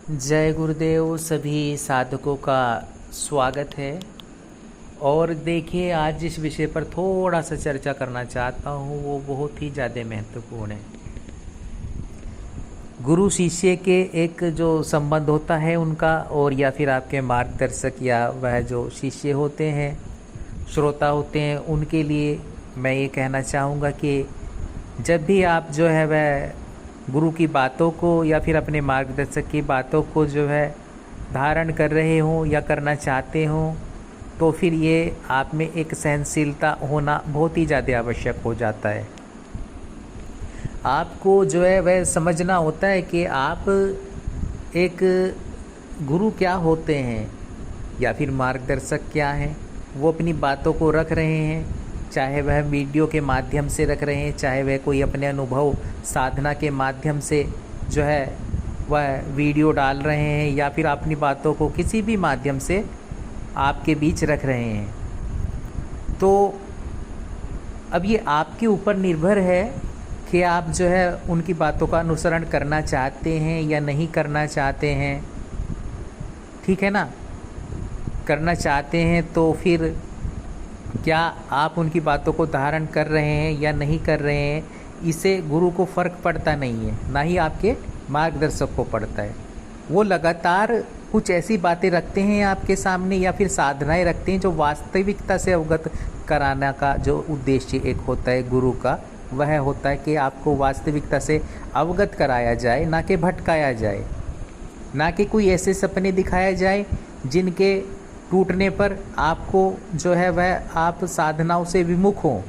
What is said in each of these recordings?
जय गुरुदेव। सभी साधकों का स्वागत है। और देखिए, आज जिस विषय पर थोड़ा सा चर्चा करना चाहता हूँ वो बहुत ही ज़्यादा महत्वपूर्ण है। गुरु शिष्य के एक जो संबंध होता है उनका, और या फिर आपके मार्गदर्शक या वह जो शिष्य होते हैं, श्रोता होते हैं, उनके लिए मैं ये कहना चाहूँगा कि जब भी आप जो है वह गुरु की बातों को या फिर अपने मार्गदर्शक की बातों को जो है धारण कर रहे हों या करना चाहते हों, तो फिर ये आप में एक सहनशीलता होना बहुत ही ज़्यादा आवश्यक हो जाता है। आपको जो है वह समझना होता है कि आप एक गुरु क्या होते हैं या फिर मार्गदर्शक क्या हैं। वो अपनी बातों को रख रहे हैं, चाहे वह वीडियो के माध्यम से रख रहे हैं, चाहे वह कोई अपने अनुभव साधना के माध्यम से जो है वह वीडियो डाल रहे हैं, या फिर अपनी बातों को किसी भी माध्यम से आपके बीच रख रहे हैं। तो अब ये आपके ऊपर निर्भर है कि आप जो है उनकी बातों का अनुसरण करना चाहते हैं या नहीं करना चाहते हैं। ठीक है ना? करना चाहते हैं तो फिर क्या आप उनकी बातों को धारण कर रहे हैं या नहीं कर रहे हैं, इससे गुरु को फ़र्क पड़ता नहीं है, ना ही आपके मार्गदर्शक को पड़ता है। वो लगातार कुछ ऐसी बातें रखते हैं आपके सामने या फिर साधनाएं रखते हैं जो वास्तविकता से अवगत कराना का जो उद्देश्य एक होता है गुरु का, वह होता है कि आपको वास्तविकता से अवगत कराया जाए, ना कि भटकाया जाए, ना कि कोई ऐसे सपने दिखाया जाए जिनके टूटने पर आपको जो है वह आप साधनाओं से विमुख हों।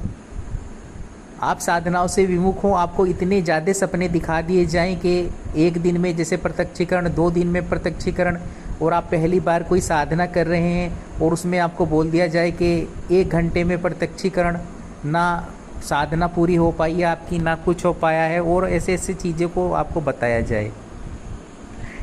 आप साधनाओं से विमुख हों, आपको इतने ज़्यादा सपने दिखा दिए जाएं कि एक दिन में जैसे प्रत्यक्षीकरण, 2 दिन में प्रत्यक्षीकरण, और आप पहली बार कोई साधना कर रहे हैं और उसमें आपको बोल दिया जाए कि 1 घंटे में प्रत्यक्षीकरण, ना साधना पूरी हो पाई है आपकी, ना कुछ हो पाया है, और ऐसे ऐसे चीज़ों को आपको बताया जाए।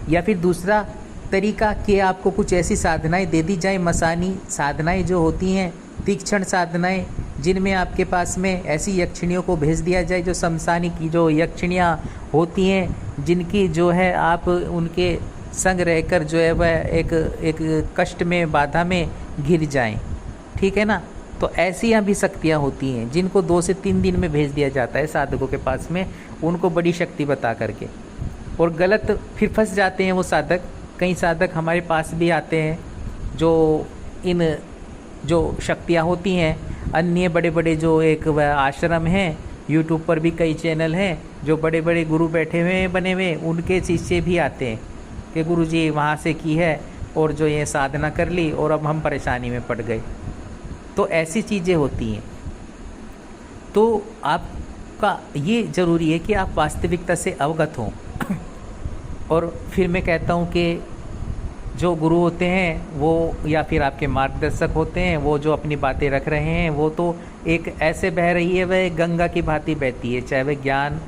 या फिर दूसरा तरीका कि आपको कुछ ऐसी साधनाएं दे दी जाए, मसानी साधनाएं जो होती हैं, तीक्ष्ण साधनाएं, जिनमें आपके पास में ऐसी यक्षिणियों को भेज दिया जाए जो शमशानी की जो यक्षिणियाँ होती हैं, जिनकी जो है आप उनके संग रहकर जो है वह एक कष्ट में, बाधा में घिर जाएं। ठीक है ना? तो ऐसी यहाँ भी शक्तियाँ होती हैं जिनको 2 से 3 दिन में भेज दिया जाता है साधकों के पास में, उनको बड़ी शक्ति बता करके, और गलत फिर फंस जाते हैं वो साधक। कई साधक हमारे पास भी आते हैं जो इन जो शक्तियाँ होती हैं, अन्य बड़े बड़े जो एक वह आश्रम हैं, यूट्यूब पर भी कई चैनल हैं जो बड़े बड़े गुरु बैठे हुए हैं बने हुए, उनके शिष्य भी आते हैं कि गुरु जी वहाँ से की है और जो ये साधना कर ली और अब हम परेशानी में पड़ गए। तो ऐसी चीज़ें होती हैं। तो आपका ये ज़रूरी है कि आप वास्तविकता से अवगत हों। और फिर मैं कहता हूँ कि जो गुरु होते हैं वो या फिर आपके मार्गदर्शक होते हैं, वो जो अपनी बातें रख रहे हैं वो तो एक ऐसे बह रही है, वह गंगा की भांति बहती है। चाहे वह ज्ञान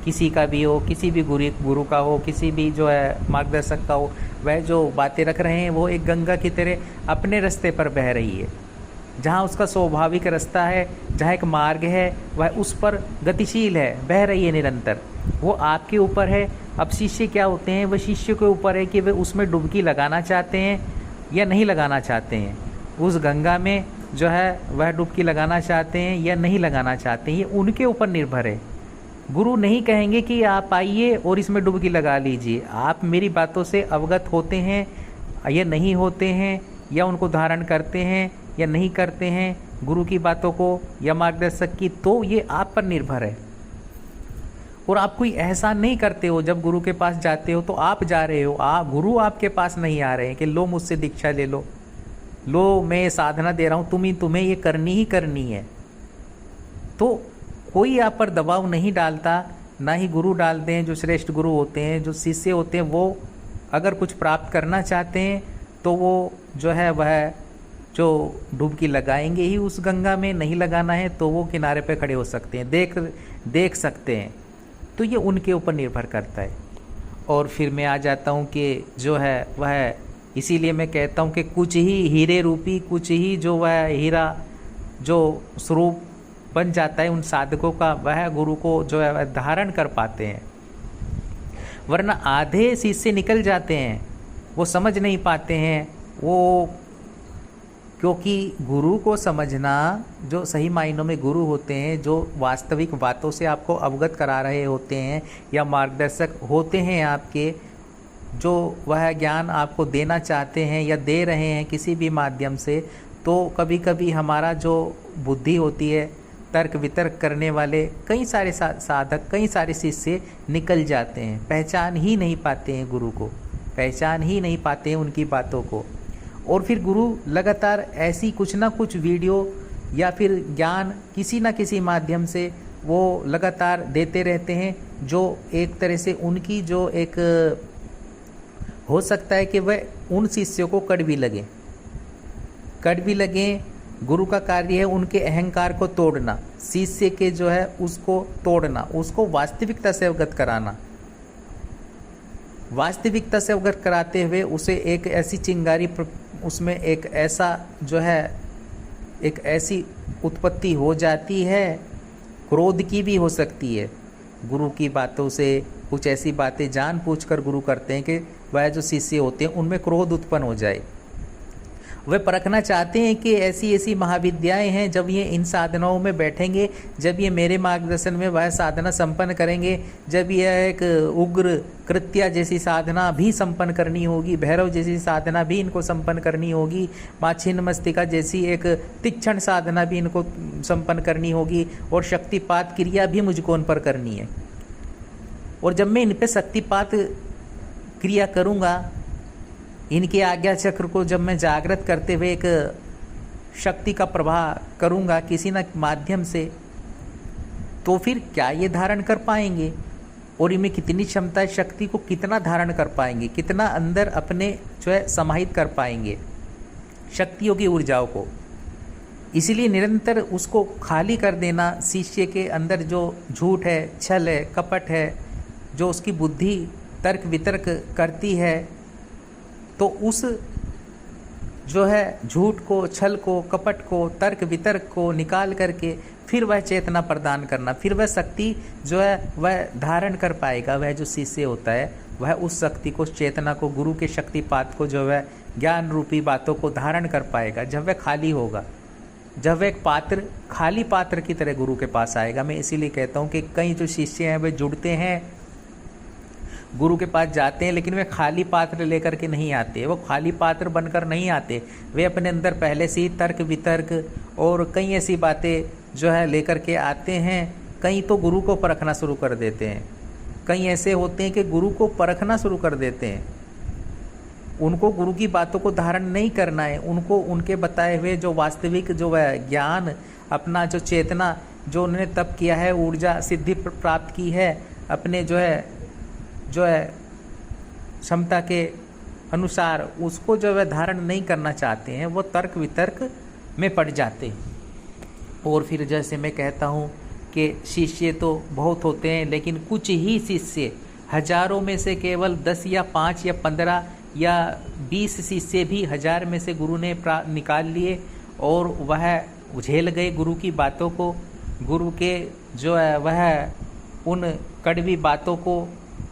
किसी का भी हो, किसी भी गुरु का हो, किसी भी जो है मार्गदर्शक का हो, वह जो बातें रख रहे हैं वो एक गंगा की तरह अपने रास्ते पर बह रही है। जहाँ उसका स्वाभाविक रास्ता है, जहाँ एक मार्ग है, वह उस पर गतिशील है, बह रही है निरंतर। वो आपके ऊपर है। अब शिष्य क्या होते हैं, वह शिष्य के ऊपर है कि वे उसमें डुबकी लगाना चाहते हैं या नहीं लगाना चाहते हैं। उस गंगा में जो है वह डुबकी लगाना चाहते हैं या नहीं लगाना चाहते हैं, ये उनके ऊपर निर्भर है। गुरु नहीं कहेंगे कि आप आइए और इसमें डुबकी लगा लीजिए। आप मेरी बातों से अवगत होते हैं या नहीं होते हैं, या उनको धारण करते हैं या नहीं करते हैं गुरु की बातों को या मार्गदर्शक की, तो ये आप पर निर्भर है। और आप कोई एहसान नहीं करते हो जब गुरु के पास जाते हो, तो आप जा रहे हो, गुरु आपके पास नहीं आ रहे हैं कि लो मुझसे दीक्षा ले लो, लो मैं साधना दे रहा हूँ, तुम्हें ये करनी ही करनी है। तो कोई आप पर दबाव नहीं डालता, ना ही गुरु डालते हैं। जो श्रेष्ठ गुरु होते हैं, जो शिष्य होते हैं, वो अगर कुछ प्राप्त करना चाहते हैं तो वो जो है वह जो डुबकी लगाएंगे ही उस गंगा में। नहीं लगाना है तो वो किनारे पे खड़े हो सकते हैं, देख सकते हैं। तो ये उनके ऊपर निर्भर करता है। और फिर मैं आ जाता हूँ कि जो है वह, इसीलिए मैं कहता हूँ कि कुछ ही हीरे रूपी, कुछ ही जो वह हीरा जो स्वरूप बन जाता है उन साधकों का, वह गुरु को जो है वह धारण कर पाते हैं। वरना आधे शिष्य निकल जाते हैं, वो समझ नहीं पाते हैं। वो क्योंकि गुरु को समझना, जो सही मायनों में गुरु होते हैं, जो वास्तविक बातों से आपको अवगत करा रहे होते हैं या मार्गदर्शक होते हैं आपके, जो वह ज्ञान आपको देना चाहते हैं या दे रहे हैं किसी भी माध्यम से, तो कभी कभी हमारा जो बुद्धि होती है, तर्क वितर्क करने वाले कई सारे साधक, कई सारे शिष्य निकल जाते हैं, पहचान ही नहीं पाते हैं गुरु को, पहचान ही नहीं पाते हैं उनकी बातों को। और फिर गुरु लगातार ऐसी कुछ ना कुछ वीडियो या फिर ज्ञान किसी ना किसी माध्यम से वो लगातार देते रहते हैं, जो एक तरह से उनकी जो एक हो सकता है कि वह उन शिष्यों को कड़वी लगे। गुरु का कार्य है उनके अहंकार को तोड़ना, शिष्य के जो है उसको तोड़ना, उसको वास्तविकता से अवगत कराना। वास्तविकता से अवगत कराते हुए उसे एक ऐसी चिंगारी, उसमें एक ऐसा जो है एक ऐसी उत्पत्ति हो जाती है, क्रोध की भी हो सकती है। गुरु की बातों से कुछ ऐसी बातें जानबूझकर गुरु करते हैं कि वह जो शिष्य होते हैं उनमें क्रोध उत्पन्न हो जाए। वे परखना चाहते हैं कि ऐसी ऐसी महाविद्याएं हैं, जब ये इन साधनाओं में बैठेंगे, जब ये मेरे मार्गदर्शन में वह साधना संपन्न करेंगे, जब यह एक उग्र कृत्या जैसी साधना भी संपन्न करनी होगी, भैरव जैसी साधना भी इनको संपन्न करनी होगी, माँ छिन्नमस्तिका जैसी एक तीक्ष्ण साधना भी इनको संपन्न करनी होगी, और शक्तिपात क्रिया भी मुझको उन पर करनी है। और जब मैं इन पर शक्तिपात क्रिया करूँगा, इनके आज्ञा चक्र को जब मैं जागृत करते हुए एक शक्ति का प्रवाह करूँगा किसी न माध्यम से, तो फिर क्या ये धारण कर पाएंगे, और इनमें कितनी क्षमता है, शक्ति को कितना धारण कर पाएंगे, कितना अंदर अपने जो है समाहित कर पाएंगे शक्तियों की ऊर्जाओं को। इसीलिए निरंतर उसको खाली कर देना, शिष्य के अंदर जो झूठ है, छल है, कपट है, जो उसकी बुद्धि तर्क वितर्क करती है, तो उस जो है झूठ को, छल को, कपट को, तर्क वितर्क को निकाल करके फिर वह चेतना प्रदान करना, फिर वह शक्ति जो है वह धारण कर पाएगा। वह जो शिष्य होता है वह उस शक्ति को, उस चेतना को, गुरु के शक्तिपात को, जो है ज्ञान रूपी बातों को धारण कर पाएगा जब वह खाली होगा, जब वह एक पात्र, खाली पात्र की तरह गुरु के पास आएगा। मैं इसीलिए कहता हूँ कि कई जो शिष्य हैं वे जुड़ते हैं, गुरु के पास जाते हैं, लेकिन वे खाली पात्र लेकर के नहीं आते, वो खाली पात्र बनकर नहीं आते। वे अपने अंदर पहले से ही तर्क वितर्क और कई ऐसी बातें जो है लेकर के आते हैं। कई तो गुरु को परखना शुरू कर देते हैं, कई ऐसे होते हैं कि गुरु को परखना शुरू कर देते हैं। उनको गुरु की बातों को धारण नहीं करना है, उनको उनके बताए हुए जो वास्तविक जो वह ज्ञान, अपना जो चेतना, जो उन्होंने तप किया है, ऊर्जा सिद्धि प्राप्त की है, अपने जो है क्षमता के अनुसार, उसको जो है धारण नहीं करना चाहते हैं, वो तर्क वितर्क में पड़ जाते हैं। और फिर जैसे मैं कहता हूँ कि शिष्य तो बहुत होते हैं, लेकिन कुछ ही शिष्य, हजारों में से केवल 10 या 5 या 15 या 20 शिष्य भी 1000 में से गुरु ने निकाल लिए, और वह झेल गए गुरु की बातों को, गुरु के जो है वह उन कड़वी बातों को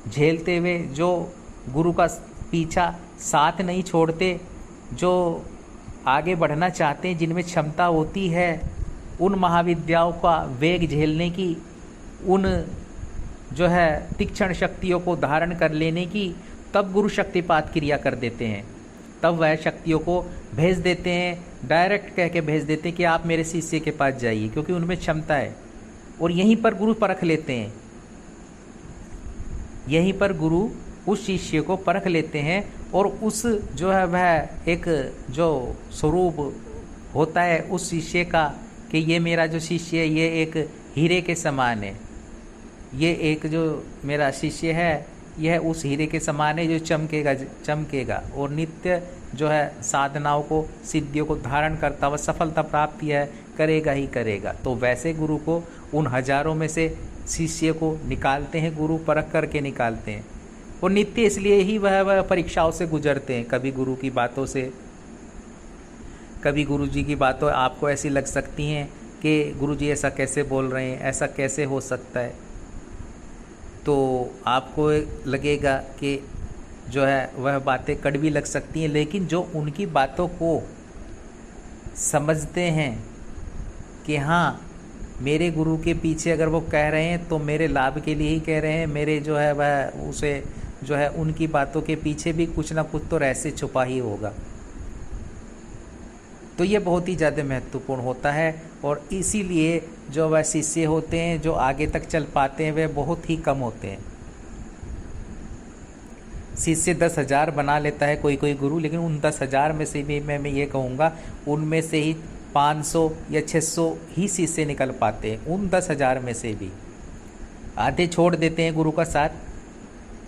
झेलते हुए, जो गुरु का पीछा साथ नहीं छोड़ते, जो आगे बढ़ना चाहते हैं, जिनमें क्षमता होती है उन महाविद्याओं का वेग झेलने की, उन जो है तीक्ष्ण शक्तियों को धारण कर लेने की, तब गुरु शक्तिपात क्रिया कर देते हैं। तब वह शक्तियों को भेज देते हैं, डायरेक्ट कह के भेज देते हैं कि आप मेरे शिष्य के पास जाइए, क्योंकि उनमें क्षमता है। और यहीं पर गुरु परख लेते हैं, यहीं पर गुरु उस शिष्य को परख लेते हैं, और उस जो है वह एक जो स्वरूप होता है उस शिष्य का, कि ये मेरा जो शिष्य है ये एक हीरे के समान है, ये एक जो मेरा शिष्य है यह उस हीरे के समान है जो चमकेगा और नित्य जो है साधनाओं को, सिद्धियों को धारण करता हुआ सफलता प्राप्ति है करेगा ही करेगा। तो वैसे गुरु को उन हजारों में से शिष्य को निकालते हैं, गुरु परख करके निकालते हैं। और नित्य इसलिए ही वह परीक्षाओं से गुजरते हैं। कभी गुरु की बातों से, कभी गुरु जी की बातों आपको ऐसी लग सकती हैं कि गुरु जी ऐसा कैसे बोल रहे हैं, ऐसा कैसे हो सकता है। तो आपको लगेगा कि जो है वह बातें कड़वी लग सकती हैं, लेकिन जो उनकी बातों को समझते हैं कि हाँ मेरे गुरु के पीछे अगर वो कह रहे हैं तो मेरे लाभ के लिए ही कह रहे हैं, मेरे जो है वह उसे जो है उनकी बातों के पीछे भी कुछ ना कुछ तो रहस्य छुपा ही होगा। तो ये बहुत ही ज़्यादा महत्वपूर्ण होता है और इसीलिए जो वह शिष्य होते हैं जो आगे तक चल पाते हैं वे बहुत ही कम होते हैं। शिष्य 10,000 बना लेता है कोई कोई गुरु, लेकिन उन 10,000 में से भी मैं ये कहूँगा उनमें से ही 500 या 600 ही शिष्य निकल पाते हैं। उन 10,000 में से भी आधे छोड़ देते हैं गुरु का साथ,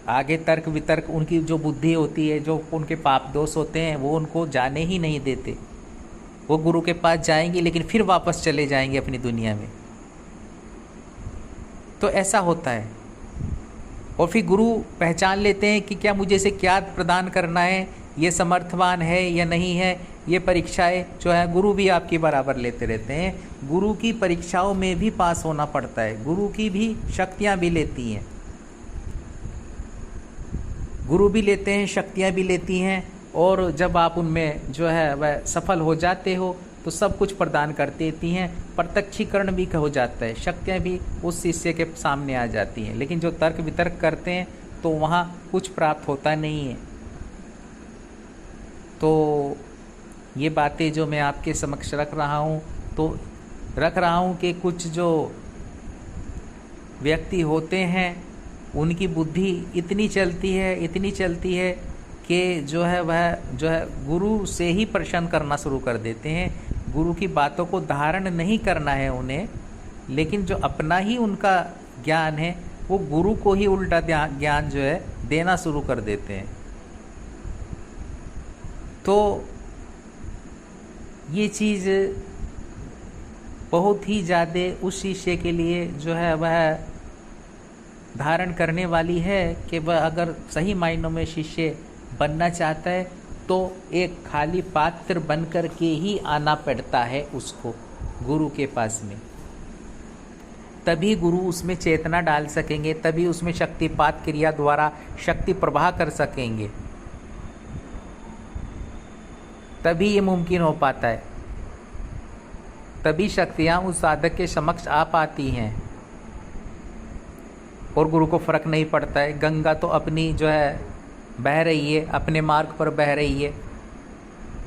आगे तर्क वितर्क उनकी जो बुद्धि होती है, जो उनके पाप दोष होते हैं वो उनको जाने ही नहीं देते। वो गुरु के पास जाएंगे लेकिन फिर वापस चले जाएंगे अपनी दुनिया में। तो ऐसा होता है। और फिर गुरु पहचान लेते हैं कि क्या मुझे इसे क्या प्रदान करना है, ये समर्थवान है या नहीं है। ये परीक्षाएं जो है गुरु भी आपकी बराबर लेते रहते हैं। गुरु की परीक्षाओं में भी पास होना पड़ता है, गुरु की भी शक्तियाँ भी लेती हैं, गुरु भी लेते हैं, शक्तियाँ भी लेती हैं। और जब आप उनमें जो है वह सफल हो जाते हो तो सब कुछ प्रदान कर देती हैं। प्रत्यक्षीकरण भी हो जाता है, शक्तियाँ भी उस शिष्य के सामने आ जाती हैं। लेकिन जो तर्क वितर्क करते हैं तो वहाँ कुछ प्राप्त होता नहीं है। तो ये बातें जो मैं आपके समक्ष रख रहा हूँ तो रख रहा हूँ कि कुछ जो व्यक्ति होते हैं उनकी बुद्धि इतनी चलती है कि जो है वह जो है गुरु से ही प्रश्न करना शुरू कर देते हैं। गुरु की बातों को धारण नहीं करना है उन्हें, लेकिन जो अपना ही उनका ज्ञान है वो गुरु को ही उल्टा ज्ञान जो है देना शुरू कर देते हैं। तो ये चीज़ बहुत ही ज़्यादा उस शिष्य के लिए जो है वह धारण करने वाली है कि वह अगर सही मायनों में शिष्य बनना चाहता है तो एक खाली पात्र बनकर के ही आना पड़ता है उसको गुरु के पास में। तभी गुरु उसमें चेतना डाल सकेंगे, तभी उसमें शक्तिपात क्रिया द्वारा शक्ति प्रवाह कर सकेंगे, तभी ये मुमकिन हो पाता है। तभी शक्तियाँ उस साधक के समक्ष आ पाती हैं और गुरु को फर्क नहीं पड़ता है। गंगा तो अपनी जो है बह रही है, अपने मार्ग पर बह रही है,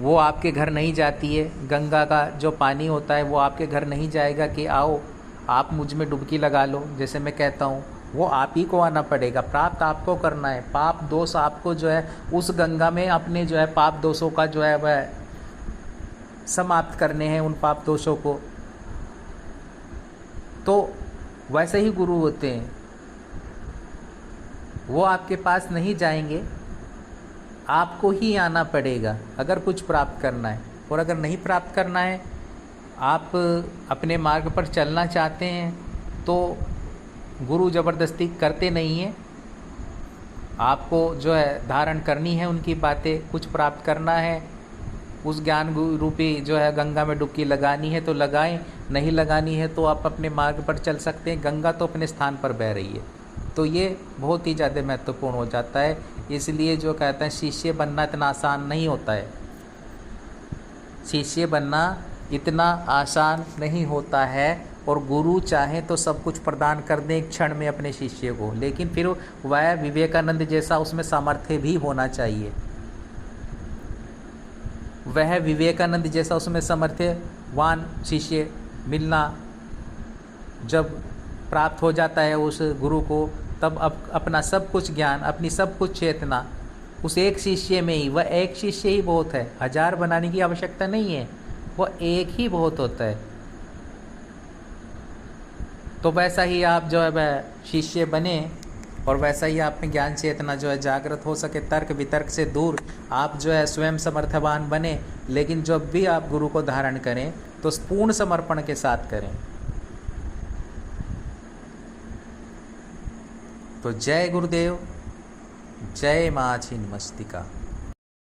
वो आपके घर नहीं जाती है। गंगा का जो पानी होता है वो आपके घर नहीं जाएगा कि आओ आप मुझ में डुबकी लगा लो, जैसे मैं कहता हूँ। वो आप ही को आना पड़ेगा, प्राप्त आपको करना है। पाप दोष आपको जो है उस गंगा में अपने जो है पाप दोषों का जो है वह समाप्त करने हैं, उन पाप दोषों को। तो वैसे ही गुरु होते हैं, वो आपके पास नहीं जाएंगे, आपको ही आना पड़ेगा अगर कुछ प्राप्त करना है। और अगर नहीं प्राप्त करना है, आप अपने मार्ग पर चलना चाहते हैं तो गुरु ज़बरदस्ती करते नहीं हैं। आपको जो है धारण करनी है उनकी बातें, कुछ प्राप्त करना है, उस ज्ञान रूपी जो है गंगा में डुबकी लगानी है तो लगाएं, नहीं लगानी है तो आप अपने मार्ग पर चल सकते हैं। गंगा तो अपने स्थान पर बह रही है। तो ये बहुत ही ज़्यादा महत्वपूर्ण हो जाता है। इसलिए जो कहते हैं शिष्य बनना इतना आसान नहीं होता है, शिष्य बनना इतना आसान नहीं होता है। और गुरु चाहे तो सब कुछ प्रदान कर दें एक क्षण में अपने शिष्य को, लेकिन फिर वह विवेकानंद जैसा उसमें सामर्थ्य भी होना चाहिए। वह विवेकानंद जैसा उसमें सामर्थ्यवान शिष्य मिलना जब प्राप्त हो जाता है उस गुरु को, तब अपना सब कुछ ज्ञान, अपनी सब कुछ चेतना उस एक शिष्य में ही, वह एक शिष्य ही बहुत है। 1000 बनाने की आवश्यकता नहीं है, वह एक ही बहुत होता है। तो वैसा ही आप जो है वह शिष्य बने और वैसा ही आप में ज्ञान चेतना जो है जागृत हो सके, तर्क वितर्क से दूर आप जो है स्वयं समर्थवान बने। लेकिन जब भी आप गुरु को धारण करें तो पूर्ण समर्पण के साथ करें। तो जय गुरुदेव, जय माँ छिन्नमस्तिका।